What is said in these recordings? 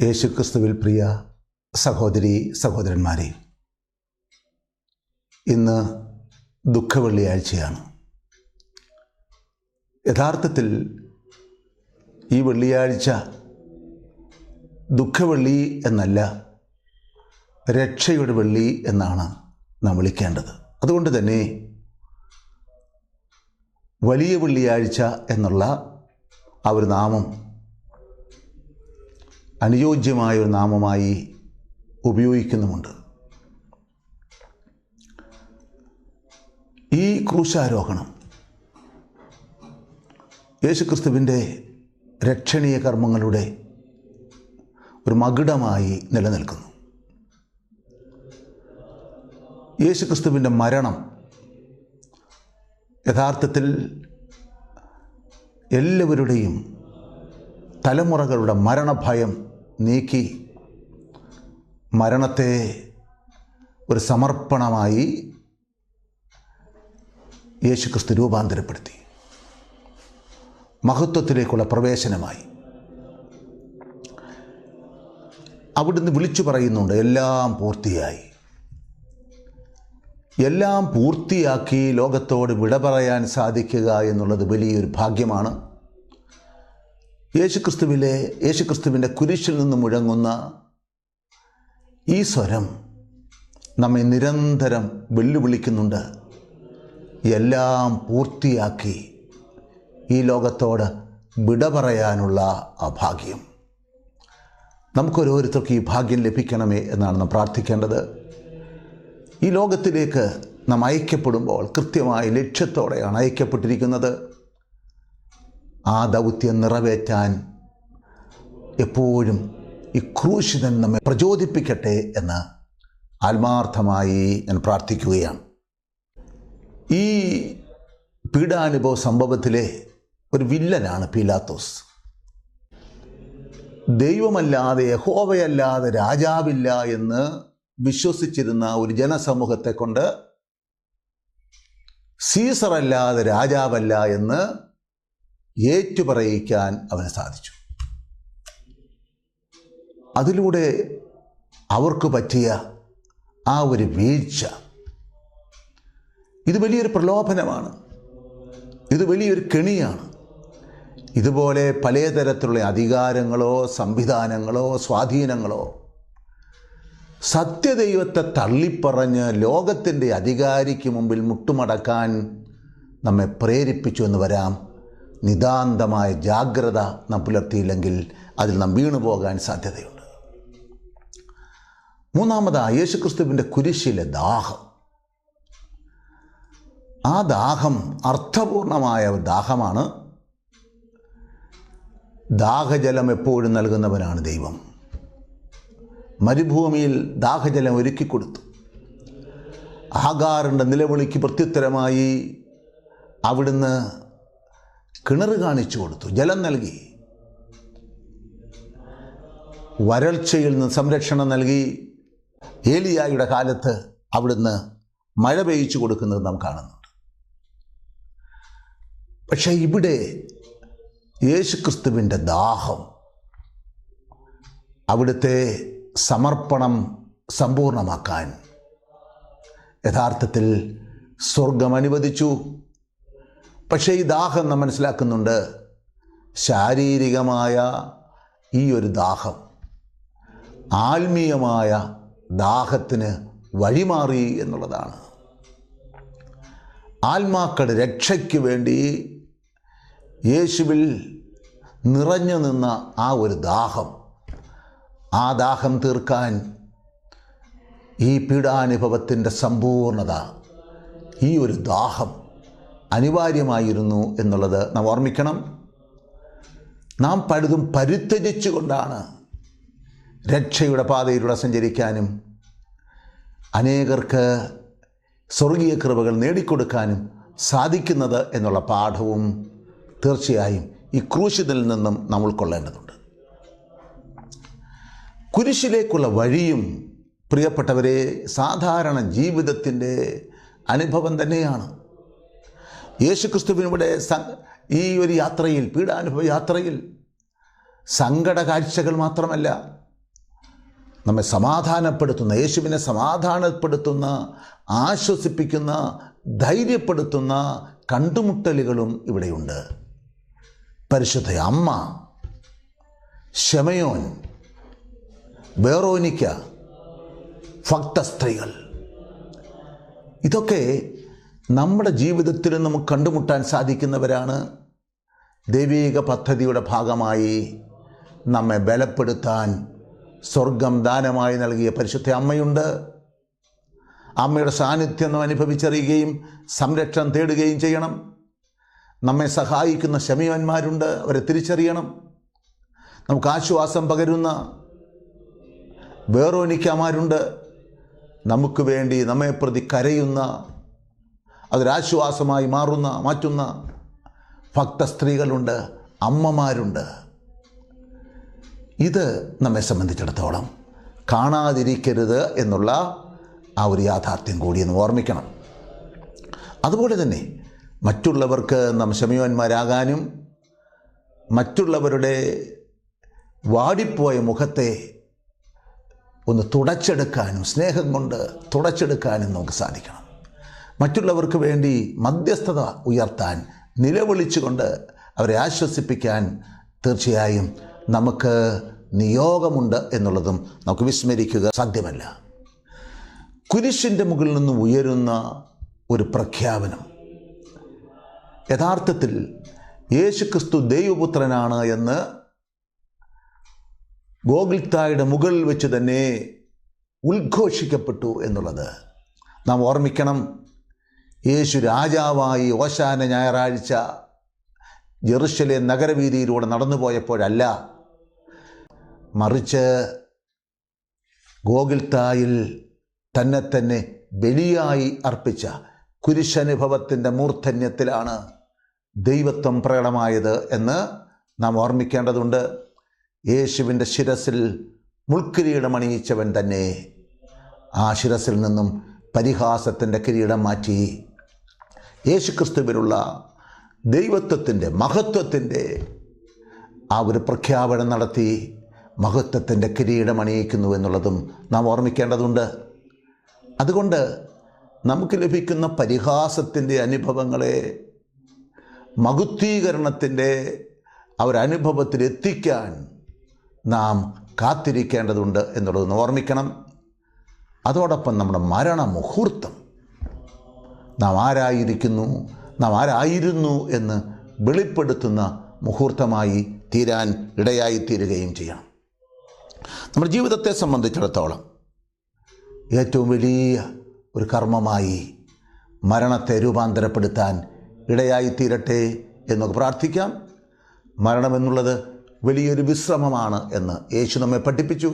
യേശുക്രിസ്തുവിൽ പ്രിയ സഹോദരി സഹോദരന്മാരെ, ഇന്ന് ദുഃഖവെള്ളിയാഴ്ചയാണ്. യഥാർത്ഥത്തിൽ ഈ വെള്ളിയാഴ്ച ദുഃഖവെള്ളി എന്നല്ല, രക്ഷയുടെ വെള്ളി എന്നാണ് നാം വിളിക്കേണ്ടത്. അതുകൊണ്ട് തന്നെ വലിയ വെള്ളിയാഴ്ച എന്നുള്ള ആ ഒരു നാമം അനുയോജ്യമായൊരു നാമമായി ഉപയോഗിക്കുന്നുമുണ്ട്. ഈ ക്രൂശാരോഹണം യേശുക്രിസ്തുവിൻ്റെ രക്ഷണീയ കർമ്മങ്ങളുടെ ഒരു മകുടമായി നിലനിൽക്കുന്നു. യേശുക്രിസ്തുവിൻ്റെ മരണം യഥാർത്ഥത്തിൽ എല്ലാവരുടെയും തലമുറകളുടെ മരണഭയം നീക്കി മരണത്തെ ഒരു സമർപ്പണമായി യേശുക്രിസ്തു രൂപാന്തരപ്പെടുത്തി. മഹത്വത്തിലേക്കുള്ള പ്രവേശനമായി അവിടുന്ന് വിളിച്ചു പറയുന്നുണ്ട്, എല്ലാം പൂർത്തിയായി. എല്ലാം പൂർത്തിയാക്കി ലോകത്തോട് വിട പറയാൻ സാധിക്കുക എന്നുള്ളത് വലിയൊരു ഭാഗ്യമാണ്. യേശുക്രിസ്തുവിൻ്റെ കുരിശിൽ നിന്ന് മുഴങ്ങുന്ന ഈ സ്വരം നമ്മെ നിരന്തരം വെല്ലുവിളിക്കുന്നുണ്ട്. എല്ലാം പൂർത്തിയാക്കി ഈ ലോകത്തോട് വിട പറയാനുള്ള ആ ഭാഗ്യം നമുക്കൊരോരുത്തർക്ക് ഈ ഭാഗ്യം ലഭിക്കണമേ എന്നാണ് നാം പ്രാർത്ഥിക്കേണ്ടത്. ഈ ലോകത്തിലേക്ക് നാം അയക്കപ്പെടുമ്പോൾ കൃത്യമായ ലക്ഷ്യത്തോടെയാണ് അയക്കപ്പെട്ടിരിക്കുന്നത്. ആ ദൗത്യം നിറവേറ്റാൻ എപ്പോഴും ഈ ക്രൂശിതൻ നമ്മെ പ്രചോദിപ്പിക്കട്ടെ എന്ന് ആത്മാർത്ഥമായി ഞാൻ പ്രാർത്ഥിക്കുകയാണ്. ഈ പീഡാനുഭവ സംഭവത്തിലെ ഒരു വില്ലനാണ് പീലാത്തോസ്. ദൈവമല്ലാതെ, യഹോവയല്ലാതെ രാജാവില്ല എന്ന് വിശ്വസിച്ചിരുന്ന ഒരു ജനസമൂഹത്തെ കൊണ്ട് സീസറല്ലാതെ രാജാവല്ല എന്ന് ഏറ്റുപറയിക്കാൻ അവന് സാധിച്ചു. അതിലൂടെ അവർക്ക് പറ്റിയ ആ ഒരു വീഴ്ച, ഇത് വലിയൊരു പ്രലോഭനമാണ്, ഇത് വലിയൊരു കെണിയാണ്. ഇതുപോലെ പലതരത്തിലുള്ള അധികാരങ്ങളോ സംവിധാനങ്ങളോ സ്വാധീനങ്ങളോ സത്യദൈവത്തെ തള്ളിപ്പറഞ്ഞ് ലോകത്തിൻ്റെ അധികാരിക്ക് മുമ്പിൽ മുട്ടുമടക്കാൻ നമ്മെ പ്രേരിപ്പിച്ചു എന്ന് വരാം. നിതാന്തമായ ജാഗ്രത നാം പുലർത്തിയില്ലെങ്കിൽ അതിൽ നാം വീണുപോകാൻ സാധ്യതയുണ്ട്. മൂന്നാമതായി യേശുക്രിസ്തുവിൻ്റെ കുരിശിലെ ദാഹം. ആ ദാഹം അർത്ഥപൂർണമായ ഒരു ദാഹമാണ്. ദാഹജലം എപ്പോഴും നൽകുന്നവനാണ് ദൈവം. മരുഭൂമിയിൽ ദാഹജലം ഒരുക്കിക്കൊടുത്തു. ആഗാറിൻ്റെ നിലവിളിക്ക് പ്രത്യുത്തരമായി അവിടുന്ന് കിണർ കാണിച്ചു കൊടുത്തു, ജലം നൽകി. വരൾച്ചയിൽ നിന്ന് സംരക്ഷണം നൽകി. ഏലിയായുടെ കാലത്ത് അവിടുന്ന് മഴ പെയ്ച്ചു കൊടുക്കുന്നത് നാം കാണുന്നുണ്ട്. പക്ഷേ ഇവിടെ യേശുക്രിസ്തുവിൻ്റെ ദാഹം, അവിടുത്തെ സമർപ്പണം സമ്പൂർണ്ണമാക്കാൻ യഥാർത്ഥത്തിൽ സ്വർഗം അനുവദിച്ചു. പക്ഷേ ഈ ദാഹം നാം മനസ്സിലാക്കുന്നുണ്ട്, ശാരീരികമായ ഈ ഒരു ദാഹം ആത്മീയമായ ദാഹത്തിന് വഴിമാറി എന്നുള്ളതാണ്. ആത്മാക്കളുടെ രക്ഷയ്ക്ക് വേണ്ടി യേശുവിൽ നിറഞ്ഞു നിന്ന ആ ഒരു ദാഹം, ആ ദാഹം തീർക്കാൻ ഈ പീഡാനുഭവത്തിൻ്റെ സമ്പൂർണത, ഈ ഒരു ദാഹം അനിവാര്യമായിരുന്നു എന്നുള്ളത് നാം ഓർമ്മിക്കണം. നാം പലതും പരിത്യജിച്ചുകൊണ്ടാണ് രക്ഷയുടെ പാതയിലൂടെ സഞ്ചരിക്കാനും അനേകർക്ക് സ്വർഗീയ കൃപകൾ നേടിക്കൊടുക്കാനും സാധിക്കുന്നത് എന്നുള്ള പാഠവും തീർച്ചയായും ഈ ക്രൂശിതൽ നിന്നും നാം ഉൾക്കൊള്ളേണ്ടതുണ്ട്. കുരിശിലേക്കുള്ള വഴിയും പ്രിയപ്പെട്ടവരെ സാധാരണ ജീവിതത്തിൻ്റെ അനുഭവം തന്നെയാണ്. യേശുക്രിസ്തുവിനിവിടെ ഈ ഒരു യാത്രയിൽ, പീഡാനുഭവ യാത്രയിൽ സങ്കട കാഴ്ചകൾ മാത്രമല്ല, നമ്മെ സമാധാനപ്പെടുത്തുന്ന, യേശുവിനെ സമാധാനപ്പെടുത്തുന്ന, ആശ്വസിപ്പിക്കുന്ന, ധൈര്യപ്പെടുത്തുന്ന കണ്ടുമുട്ടലുകളും ഇവിടെയുണ്ട്. പരിശുദ്ധ അമ്മ, ശമയോൻ, വെറോനിക്ക, ഭക്തസ്ത്രീകൾ, ഇതൊക്കെ നമ്മുടെ ജീവിതത്തിൽ നമുക്ക് കണ്ടുമുട്ടാൻ സാധിക്കുന്നവരാണ്. ദൈവിക പദ്ധതിയുടെ ഭാഗമായി നമ്മെ ബലപ്പെടുത്താൻ സ്വർഗം ദാനമായി നൽകിയ പരിശുദ്ധ അമ്മയുണ്ട്. അമ്മയുടെ സാന്നിധ്യം നാം അനുഭവിച്ചറിയുകയും സംരക്ഷണം തേടുകയും ചെയ്യണം. നമ്മെ സഹായിക്കുന്ന ശമയോന്മാരുണ്ട്, അവരെ തിരിച്ചറിയണം. നമുക്ക് ആശ്വാസം പകരുന്ന വെറോനിക്കമാരുണ്ട്, നമുക്ക് വേണ്ടി നമ്മെ പ്രതി കരയുന്ന, അതൊരാശ്വാസമായി മാറ്റുന്ന ഭക്തസ്ത്രീകളുണ്ട്, അമ്മമാരുണ്ട്. ഇത് നമ്മെ സംബന്ധിച്ചിടത്തോളം കാണാതിരിക്കരുത് എന്നുള്ള ആ ഒരു യാഥാർത്ഥ്യം കൂടിയെന്ന് ഓർമ്മിക്കണം. അതുപോലെ തന്നെ മറ്റുള്ളവർക്ക് നാം ശമയോന്മാരാകാനും മറ്റുള്ളവരുടെ വാടിപ്പോയ മുഖത്തെ ഒന്ന് തുടച്ചെടുക്കാനും, സ്നേഹം കൊണ്ട് തുടച്ചെടുക്കാനും നമുക്ക് സാധിക്കണം. മറ്റുള്ളവർക്ക് വേണ്ടി മധ്യസ്ഥത ഉയർത്താൻ, നിലവിളിച്ചുകൊണ്ട് അവരെ ആശ്വസിപ്പിക്കാൻ തീർച്ചയായും നമുക്ക് നിയോഗമുണ്ട് എന്നുള്ളതും നമുക്ക് വിസ്മരിക്കുക സാധ്യമല്ല. കുരിശിൻ്റെ മുകളിൽ നിന്ന് ഉയരുന്ന ഒരു പ്രഖ്യാപനം യഥാർത്ഥത്തിൽ യേശുക്രിസ്തു ദൈവപുത്രനാണ് എന്ന് ഗോഗുൽത്തായുടെ മുകളിൽ വെച്ച് തന്നെ ഉദ്ഘോഷിക്കപ്പെട്ടു എന്നുള്ളത് നാം ഓർമ്മിക്കണം. യേശു രാജാവായി ഓശാന ഞായറാഴ്ച ജെറുസലേം നഗരവീതിയിലൂടെ നടന്നു പോയപ്പോഴല്ല, മറിച്ച് ഗോഗുൽത്തായിൽ തന്നെ ബലിയായി അർപ്പിച്ച കുരിശനുഭവത്തിൻ്റെ മൂർധന്യത്തിലാണ് ദൈവത്വം പ്രകടമായത് എന്ന് നാം ഓർമ്മിക്കേണ്ടതുണ്ട്. യേശുവിൻ്റെ ശിരസിൽ മുൾക്കിരീടം അണിയിച്ചവൻ തന്നെ ആ ശിരസിൽ നിന്നും പരിഹാസത്തിൻ്റെ കിരീടം മാറ്റി യേശുക്രിസ്തുവിലുള്ള ദൈവത്വത്തിൻ്റെ, മഹത്വത്തിൻ്റെ ആ ഒരു പ്രഖ്യാപനം നടത്തി മഹത്വത്തിൻ്റെ കിരീടം അണിയിക്കുന്നു എന്നുള്ളതും നാം ഓർമ്മിക്കേണ്ടതുണ്ട്. അതുകൊണ്ട് നമുക്ക് ലഭിക്കുന്ന പരിഹാസത്തിൻ്റെ അനുഭവങ്ങളെ മഹത്വീകരണത്തിൻ്റെ ആ ഒരു അനുഭവത്തിലെത്തിക്കാൻ നാം കാത്തിരിക്കേണ്ടതുണ്ട് എന്നുള്ളതൊന്ന് ഓർമ്മിക്കണം. അതോടൊപ്പം നമ്മുടെ മരണമുഹൂർത്തം, നാം ആരായിരിക്കുന്നു, നാം ആരായിരുന്നു എന്ന് വെളിപ്പെടുത്തുന്ന മുഹൂർത്തമായി തീരാൻ ഇടയായിത്തീരുകയും ചെയ്യണം. നമ്മുടെ ജീവിതത്തെ സംബന്ധിച്ചിടത്തോളം ഏറ്റവും വലിയ ഒരു കർമ്മമായി മരണത്തെ രൂപാന്തരപ്പെടുത്താൻ ഇടയായിത്തീരട്ടെ എന്നൊക്കെ പ്രാർത്ഥിക്കാം. മരണമെന്നുള്ളത് വലിയൊരു വിശ്രമമാണ് എന്ന് യേശു നമ്മെ പഠിപ്പിച്ചു.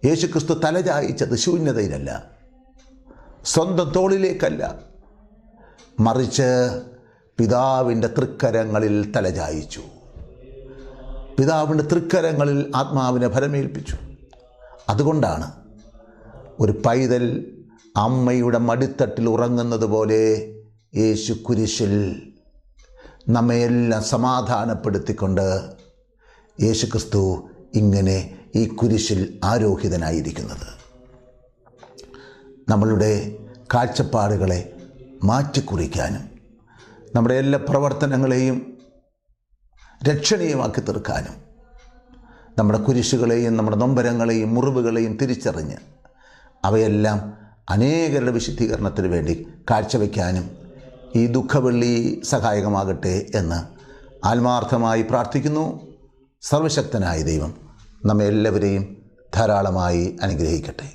യേശുക്രിസ്തു തലചായിച്ചത് ശൂന്യതയിലല്ല, സ്വന്തം തോളിലേക്കല്ല, മറിച്ച് പിതാവിൻ്റെ തൃക്കരങ്ങളിൽ തലചായിച്ചു. പിതാവിൻ്റെ തൃക്കരങ്ങളിൽ ആത്മാവിനെ ഫലമേൽപ്പിച്ചു. അതുകൊണ്ടാണ് ഒരു പൈതൽ അമ്മയുടെ മടിത്തട്ടിൽ ഉറങ്ങുന്നത് പോലെ യേശു കുരിശിൽ നമ്മയെല്ലാം സമാധാനപ്പെടുത്തിക്കൊണ്ട് യേശുക്രിസ്തു ഇങ്ങനെ ഈ കുരിശിൽ ആരോഹിതനായിരിക്കുന്നത്. നമ്മളുടെ കാഴ്ചപ്പാടുകളെ മാറ്റിക്കുറിക്കാനും നമ്മുടെ എല്ലാ പ്രവർത്തനങ്ങളെയും രക്ഷണീയമാക്കി തീർക്കാനും നമ്മുടെ കുരിശുകളെയും നമ്മുടെ നൊമ്പരങ്ങളെയും മുറിവുകളെയും തിരിച്ചറിഞ്ഞ് അവയെല്ലാം അനേകരുടെ വിശുദ്ധീകരണത്തിന് വേണ്ടി കാഴ്ചവെക്കാനും ഈ ദുഃഖവെള്ളി സഹായകമാകട്ടെ എന്ന് ആത്മാർത്ഥമായി പ്രാർത്ഥിക്കുന്നു. സർവശക്തനായ ദൈവം നമ്മെ എല്ലാവരെയും ധാരാളമായി അനുഗ്രഹിക്കട്ടെ.